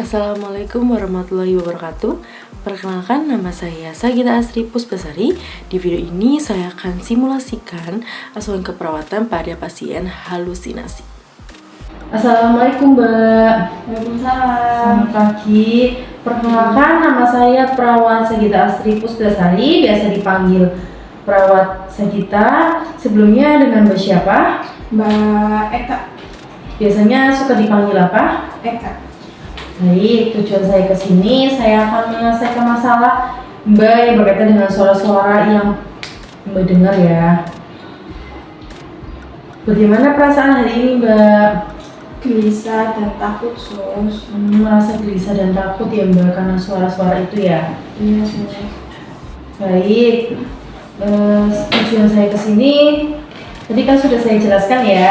Assalamualaikum warahmatullahi wabarakatuh. Perkenalkan, nama saya Sagita Astri Puspasari. Di video ini saya akan simulasikan asuhan keperawatan pada pasien halusinasi. Assalamualaikum Mbak. Waalaikumsalam. Selamat pagi. Perkenalkan, nama saya perawat Sagita Astri Puspasari, biasa dipanggil perawat Sagita. Sebelumnya dengan Mbak siapa? Mbak Eka. Biasanya suka dipanggil apa? Eka. Baik, tujuan saya ke sini, saya akan menyelesaikan masalah Mbak yang berkaitan dengan suara-suara yang Mbak dengar ya. Bagaimana perasaan hari ini Mbak? Gelisah dan takut, Sus. Merasa gelisah dan takut ya Mbak karena suara-suara itu ya? Iya, Sus. Baik, tujuan saya ke sini tadi kan sudah saya jelaskan ya.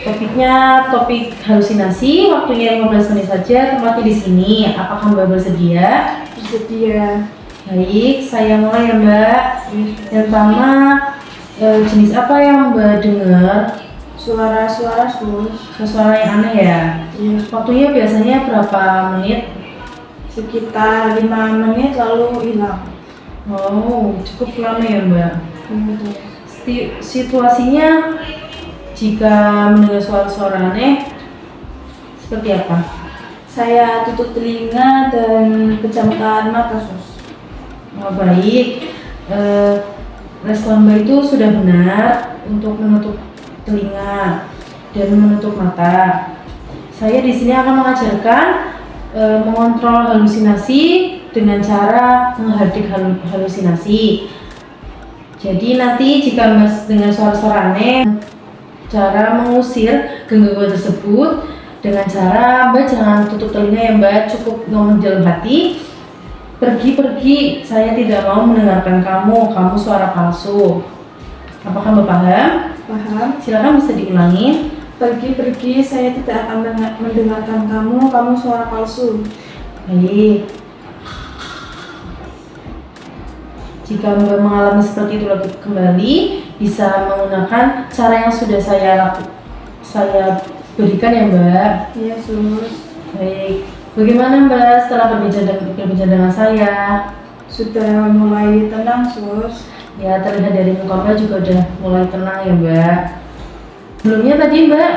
Topiknya topik halusinasi, waktunya 15 menit saja, tempatnya di sini. Apakah Mbak bersedia? Bersedia. Baik, saya mulai ya Mbak. Yang pertama, jenis apa yang Mbak dengar? Suara-suara, Sus. Suara yang aneh ya? Iya. Waktunya biasanya berapa menit? Sekitar 5 menit lalu hilang. Oh, cukup lama ya Mbak. Iya. Situasinya jika mendengar suara-suara aneh seperti apa? Saya tutup telinga dan pejamkan mata, Sus. Oh, baik. Respon Mbak itu sudah benar untuk menutup telinga dan menutup mata. Saya di sini akan mengajarkan mengontrol halusinasi dengan cara menghardik halusinasi. Jadi nanti jika Mas dengar suara-suara aneh, cara mengusir gangguan tersebut dengan cara Mbak jangan tutup telinga ya Mbak, cukup ngomong dalam hati, pergi, saya tidak mau mendengarkan kamu suara palsu. Apakah Mbak paham? Paham? Silakan bisa diulangi. Pergi, saya tidak akan mendengarkan kamu suara palsu. Baik. Jika Mbak mengalami seperti itu lagi kembali, bisa menggunakan cara yang sudah saya berikan ya Mbak. Iya, Sus. Baik. Bagaimana Mbak setelah berbincang dengan saya? Sudah mulai tenang, Sus. Ya, terlihat dari muka Mbak juga udah mulai tenang ya Mbak. Sebelumnya tadi Mbak,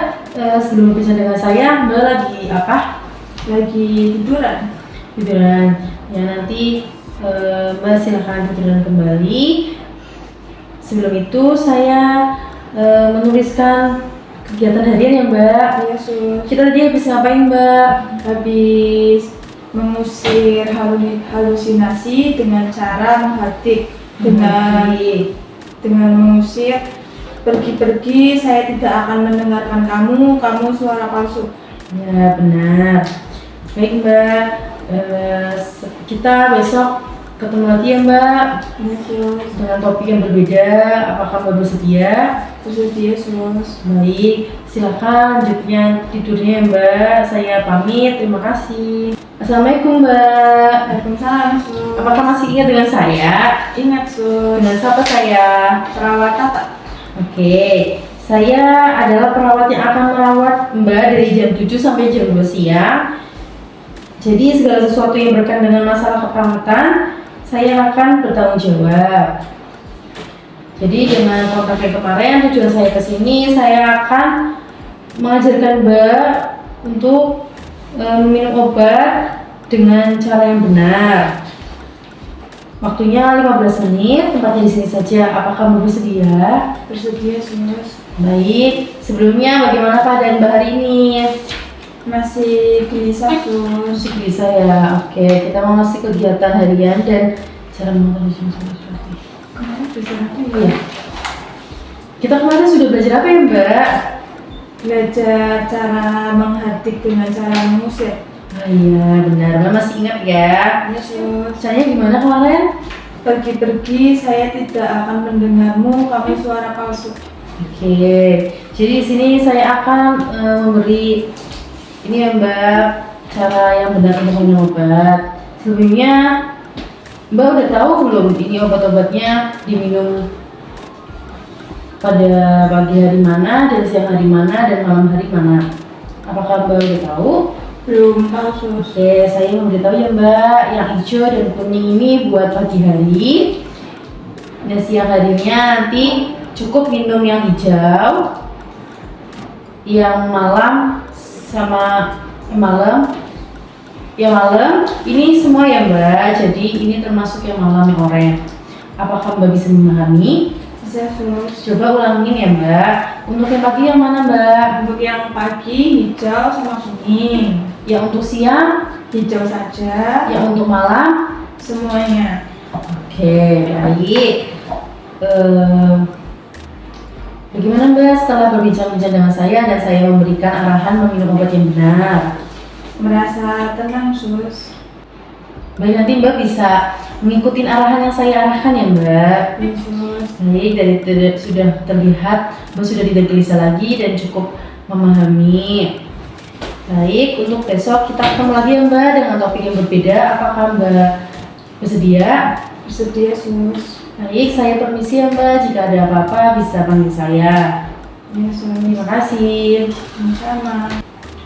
sebelum berbincang dengan saya, Mbak lagi apa? Lagi tiduran. Tiduran. Ya nanti Mbak silahkan tiduran kembali. Sebelum itu saya menuliskan kegiatan harian ya Mbak. Iya, Sus. Kita tadi habis ngapain Mbak? Habis mengusir halusinasi dengan cara menghardik, dengan mengusir pergi, saya tidak akan mendengarkan kamu suara palsu. Ya benar. Baik Mbak, kita besok ketemu lagi ya Mbak. Iya, Sus. Dengan topik yang berbeda. Apakah Mbak bersedia? Bersedia, Sus. Baik, silakan lanjutnya tidurnya ya Mbak. Saya pamit, terima kasih. Assalamualaikum Mbak. Waalaikumsalam, Sus. Apakah masih ingat dengan saya? Ingat, Sus. Dengan siapa saya? Perawat Tata. Oke, saya adalah perawat yang akan merawat Mbak dari jam 7 sampai jam 2 siang. Jadi segala sesuatu yang berkaitan dengan masalah keperawatan, saya akan bertanggung jawab. Jadi dengan kontak yang kemarin, tujuan saya ke sini, saya akan mengajarkan Mbak untuk minum obat dengan cara yang benar. Waktunya 15 menit, tempatnya di sini saja. Apakah Mbak bersedia? Bersedia, Sus. Baik, sebelumnya bagaimana keadaan Mbak hari ini? Masih gelisah, Sus. Musik bisa ya. Oke, kita mau ngasih kegiatan harian dan cara mengatasi masalah seperti ini. Kemarin belajar apa ya? Iya. Kita kemarin sudah belajar apa ya Mbak? Belajar cara menghardik dengan cara mengusir. Oh iya benar, Mbak masih ingat ya? Iya, Sus. Caranya gimana kemarin? Pergi, saya tidak akan mendengarmu, kamu suara palsu. Oke, jadi di sini saya akan memberi ini ya Mbak, cara yang benar untuk minum obat. Sebelumnya Mbak udah tahu belum ini obat-obatnya diminum pada pagi hari mana, dan siang hari mana, dan malam hari mana? Apakah Mbak udah tahu? Belum tahu sus. Oke, saya memberitahu ya Mbak, yang hijau dan kuning ini buat pagi hari. Dan siang harinya nanti cukup minum yang hijau. Yang malam sama yang malam ini semua ya Mbak. Jadi ini termasuk yang malam yang oranye. Apakah Mbak bisa memahami? Bisa sus. Coba ulangin ya Mbak. Untuk yang pagi yang mana Mbak? Untuk yang pagi hijau sama kuning. Yang untuk siang? Hijau saja. Yang untuk malam? Semuanya. Oke, baik. Bagaimana Mbak setelah berbincang-bincang dengan saya dan saya memberikan arahan meminum obat yang benar? Merasa tenang sus. Baik, nanti Mbak bisa mengikuti arahan yang saya arahkan ya Mbak. Ya sus. Baik, sudah terlihat Mbak sudah tidak gelisah lagi dan cukup memahami. Baik, untuk besok kita ketemu lagi ya Mbak dengan topik yang berbeda. Apakah Mbak bersedia? Bersedia sus. Baik, saya permisi ya Mbak. Jika ada apa-apa bisa panggil saya. Ya sus. Terima kasih. Sama.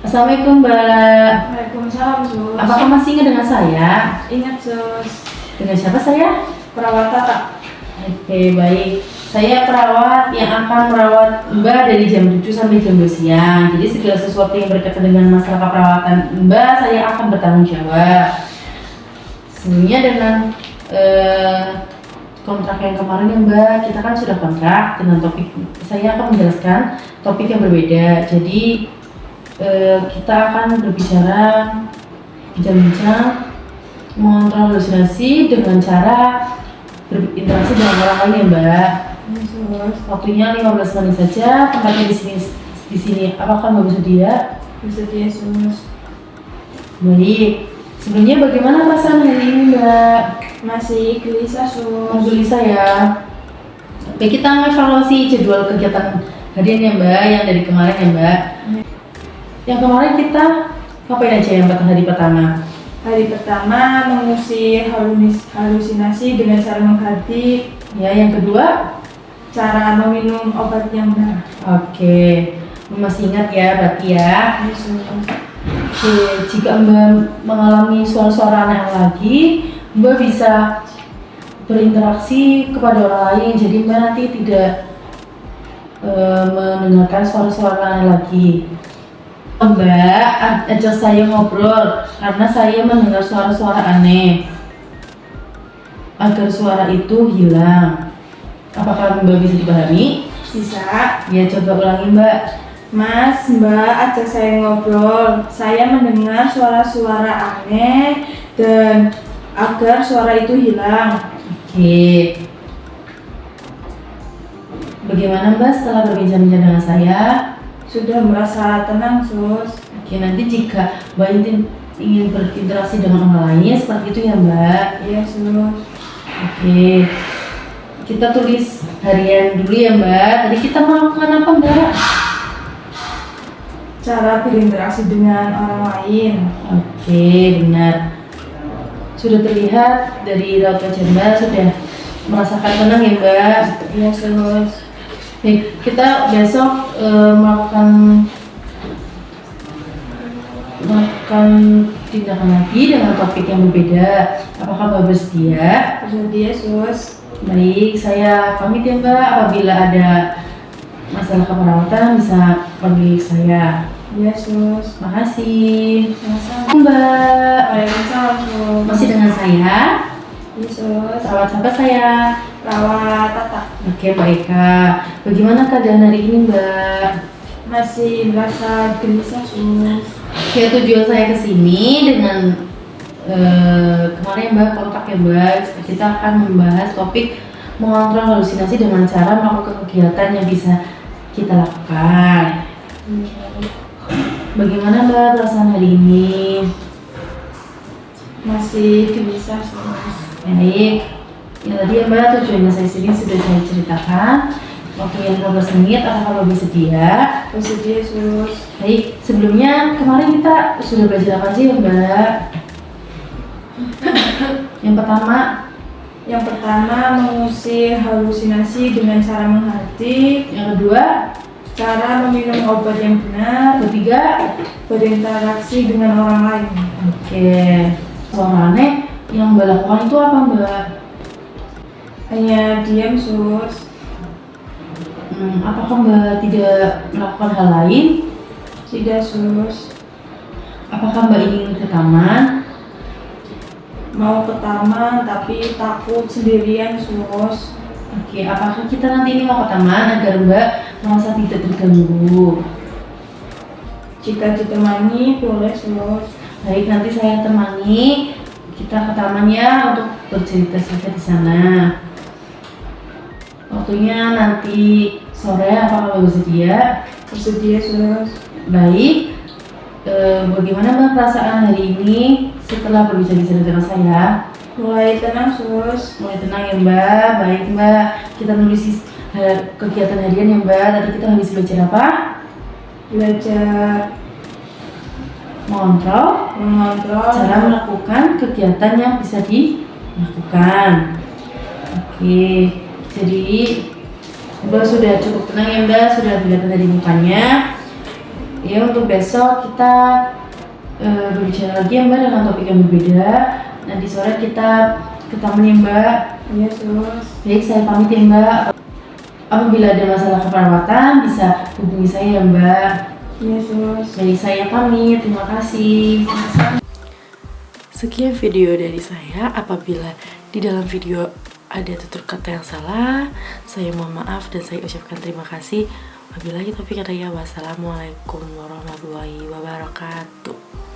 Assalamualaikum Mbak. Waalaikumsalam sus. Apakah masih ingat dengan saya? Ingat sus. Dengan siapa saya? Perawat Tata. Oke, baik. Saya perawat yang akan merawat Mbak dari jam 7 sampai jam 2 siang. Jadi segala sesuatu yang berkaitan dengan masalah keperawatan Mbak, saya akan bertanggung jawab. Sebenarnya dengan kontrak yang kemarin ya Mbak, kita kan sudah kontrak dengan topik. Saya akan menjelaskan topik yang berbeda. Jadi kita akan berbicara, bincang-bincang, mengontrol halusinasi dengan cara berinteraksi dengan orang lain ya Mbak. Waktunya 15 menit saja, tempatnya di sini. Apakah Mbak bersedia? Bersedia sus. Baik. Sebelumnya bagaimana perasaan hari ini Mbak? Masih gelisah sus. Gelisah ya. Baik, kita mengevaluasi jadwal kegiatan harian ya Mbak, yang dari kemarin ya Mbak. Yang kemarin kita ngapain aja yang hari pertama? Hari pertama mengusir halusinasi dengan cara mengganti. Ya, yang kedua? Cara meminum obat yang benar. Oke, masih ingat ya berarti ya. Ya sus. Oke, jika Mbak mengalami suara-suara aneh lagi, Mbak bisa berinteraksi kepada orang lain. Jadi Mbak nanti tidak mendengarkan suara-suara aneh lagi. Mbak, ajak saya ngobrol karena saya mendengar suara-suara aneh. Agar suara itu hilang. Apakah Mbak bisa dipahami? Bisa. Ya, coba ulangi Mbak. Mas, Mbak, ajak saya ngobrol. Saya mendengar suara-suara aneh dan agar suara itu hilang. Oke. Bagaimana Mbak setelah berbincang-bincang dengan saya? Sudah merasa tenang sus. Oke, nanti jika Mbak ingin berinteraksi dengan orang lain seperti itu ya Mbak. Iya sus. Oke. Kita tulis harian dulu ya Mbak. Tadi kita melakukan apa Mbak? Cara berinteraksi dengan orang lain. Oke, benar. Sudah terlihat dari raut wajah Mbak sudah merasakan tenang ya Mbak. Iya sus. Baik, kita besok melakukan tindakan lagi dengan topik yang berbeda. Apakah Mbak bersedia? Bersedia sus. Baik, saya pamit ya Mbak. Apabila ada masalah keperawatan bisa panggil saya. Iya sus. Makasih. Sama-sama. Mbak. Waalaikumsalam sus. Masih dengan saya, Iya sus. sahabat sahabat saya. Perawat Tata. Oke, Mbak Eka. Bagaimana keadaan hari ini Mbak? Masih merasa gelisah sus. Oke, tujuan saya kesini dengan kemarin Mbak kontak ya Mbak. Kita akan membahas topik mengontrol halusinasi dengan cara melakukan kegiatan yang bisa kita lakukan. Bagaimana Mbak perasaan hari ini? Masih gelisah sus. Baik. Ya tadi ya Mbak, tujuannya saya sini sudah saya ceritakan. Waktu yang 15 menit, apakah Mbak bersedia? Bersedia sus. Baik, sebelumnya kemarin kita sudah belajar apa aja ya Mbak? Yang pertama, Mengusir halusinasi dengan cara menghati. yang kedua, cara meminum obat yang benar, Ketiga, berinteraksi dengan orang lain. oke. Soalnya yang Mbak lakukan itu apa, Mbak? Hanya diam, Sus. Apakah Mbak tidak melakukan hal lain? Tidak, Sus. Apakah Mbak ingin ke taman? Mau ke taman tapi takut sendirian, Sus. Oke, apakah kita nanti ini mau ke taman agar Mbak merasa tidak terganggu? Jika ditemani, boleh, Sus. Baik, nanti saya temani. Kita ke tamannya untuk bercerita-cerita di sana. Waktunya nanti sore, apakah Mbak bersedia? Bersedia, Sus. Baik. Bagaimana Mbak perasaan hari ini setelah berbicara-bicara dengan saya? Mulai tenang, Sus. Mulai tenang ya Mbak. Baik Mbak, kita nulis kegiatan harian ya Mbak. Tadi kita habis belajar apa? Belajar Mengontrol mengontrol cara melakukan kegiatan yang bisa dilakukan. Oke, jadi Mbak sudah cukup tenang ya Mbak, sudah kelihatan dari mukanya. Ya, untuk besok kita berbicara lagi ya Mbak dengan topik yang berbeda. Nanti sore kita ke taman ya Mbak. Iya, Sus. Baik, saya pamit ya Mbak. Apabila ada masalah keperawatan bisa hubungi saya ya Mbak. Iya, Sus. Baik, saya pamit. Terima kasih. Sekian video dari saya. Apabila di dalam video ada tutur kata yang salah, saya mohon maaf dan saya ucapkan terima kasih. Wabillahi taufiq hidayah. Wassalamualaikum warahmatullahi wabarakatuh.